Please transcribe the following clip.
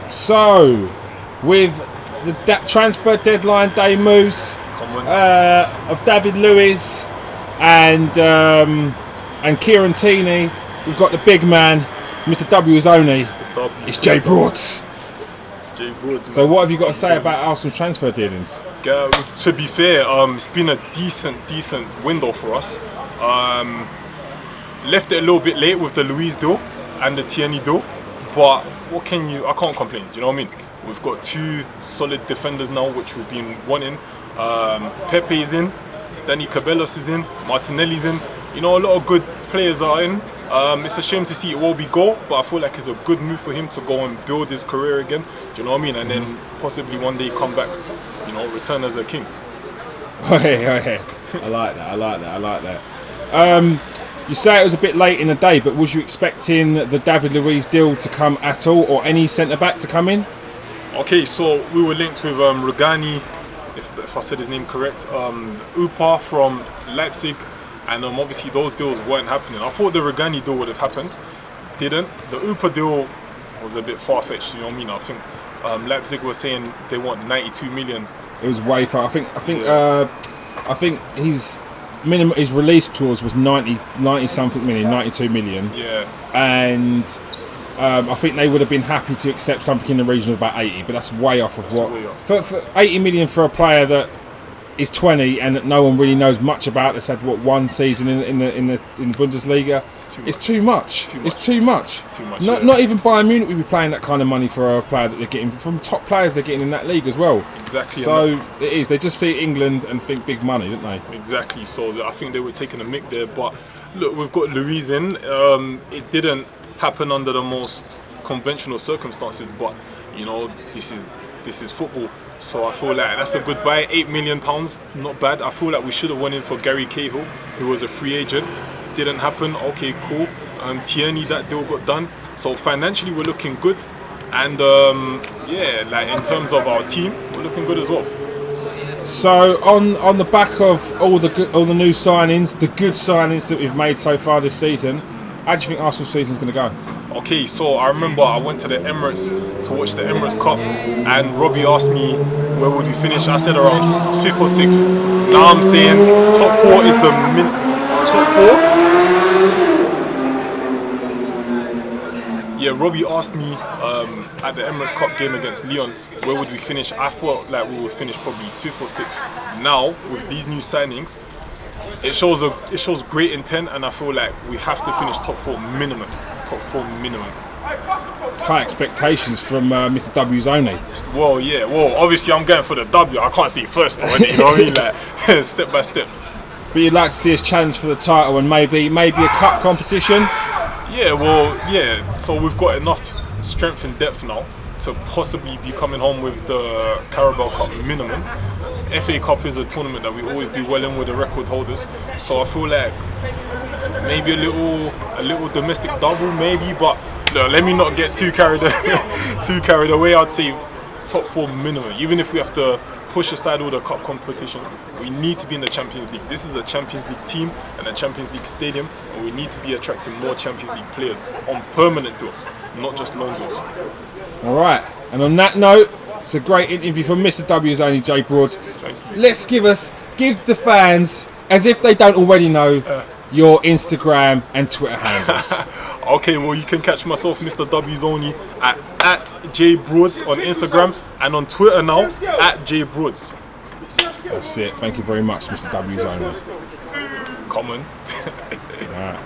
So, with the transfer deadline day moves of David Luiz and Kieron, we've got the big man, Mr. W's only. It's Jay Broadz. So what have you got to say about Arsenal's transfer dealings? To be fair, it's been a decent window for us. Left it a little bit late with the Luiz deal and the Tierney deal, but I can't complain, do you know what I mean? We've got two solid defenders now, which we've been wanting. Pepe is in, Danny Cabellos is in, Martinelli's in. You know, a lot of good players are in. It's a shame to see Iwobi go, but I feel like it's a good move for him to go and build his career again. Do you know what I mean? And then possibly one day come back, you know, return as a king. I like that. You say it was a bit late in the day, but was you expecting the David Luiz deal to come at all, or any centre back to come in? Okay, so we were linked with Rugani, if I said his name correct, Upa from Leipzig. And obviously those deals weren't happening. I thought the Rugani deal would have happened, didn't. The Upa deal was a bit far-fetched, you know what I mean? I think Leipzig were saying they want 92 million. It was way far. I think his minimum, his release clause was 90 something million, 92 million. Yeah. And I think they would have been happy to accept something in the region of about 80, but that's way off of for 80 million for a player that is 20 and that no one really knows much about. It's had one season in the Bundesliga. It's too much. Not even Bayern Munich would be paying that kind of money for a player that they're getting from top players they're getting in that league as well. Exactly. So it is. They just see England and think big money, don't they? Exactly. So I think they were taking a mick there. But look, we've got Luiz in. It didn't happen under the most conventional circumstances, but you know, this is football. So I feel like that's a good buy. £8 million, not bad. I feel like we should have went in for Gary Cahill, who was a free agent. Didn't happen. Okay, cool. Tierney, that deal got done. So financially, we're looking good. And yeah, like in terms of our team, we're looking good as well. So on the back of all the new signings, the good signings that we've made so far this season, how do you think Arsenal's season's going to go? Okay, so I remember I went to the Emirates to watch the Emirates Cup, and Robbie asked me where would we finish. I said around 5th or 6th. Now I'm saying top 4 is the top 4. Yeah, Robbie asked me at the Emirates Cup game against Lyon, where would we finish? I felt like we would finish probably 5th or 6th. Now with these new signings, it shows great intent, and I feel like we have to finish top 4 minimum. Top 4 minimum. It's high expectations from Mr. W's only. Well, yeah. Well, obviously I'm going for the W. I can't see first though, you know what I mean? Like step by step. But you'd like to see us challenge for the title and maybe a cup competition? Yeah. Well, yeah. So we've got enough strength and depth now to possibly be coming home with the Carabao Cup minimum. FA Cup is a tournament that we always do well in with the record holders. So I feel like maybe a little domestic double, maybe. But look, let me not get too carried away. I'd say top 4 minimum. Even if we have to push aside all the cup competitions, we need to be in the Champions League. This is a Champions League team and a Champions League stadium, and we need to be attracting more Champions League players on permanent deals, not just loan deals. All right. And on that note, it's a great interview from Mr. W's only, Jay Broadz. Let's give the fans, as if they don't already know, your Instagram and Twitter handles. Okay, well, you can catch myself, Mr. W's only, at Jay Broadz on Instagram, and on Twitter now at Jay Broadz. That's it. Thank you very much, Mr. W's only. Common. All right.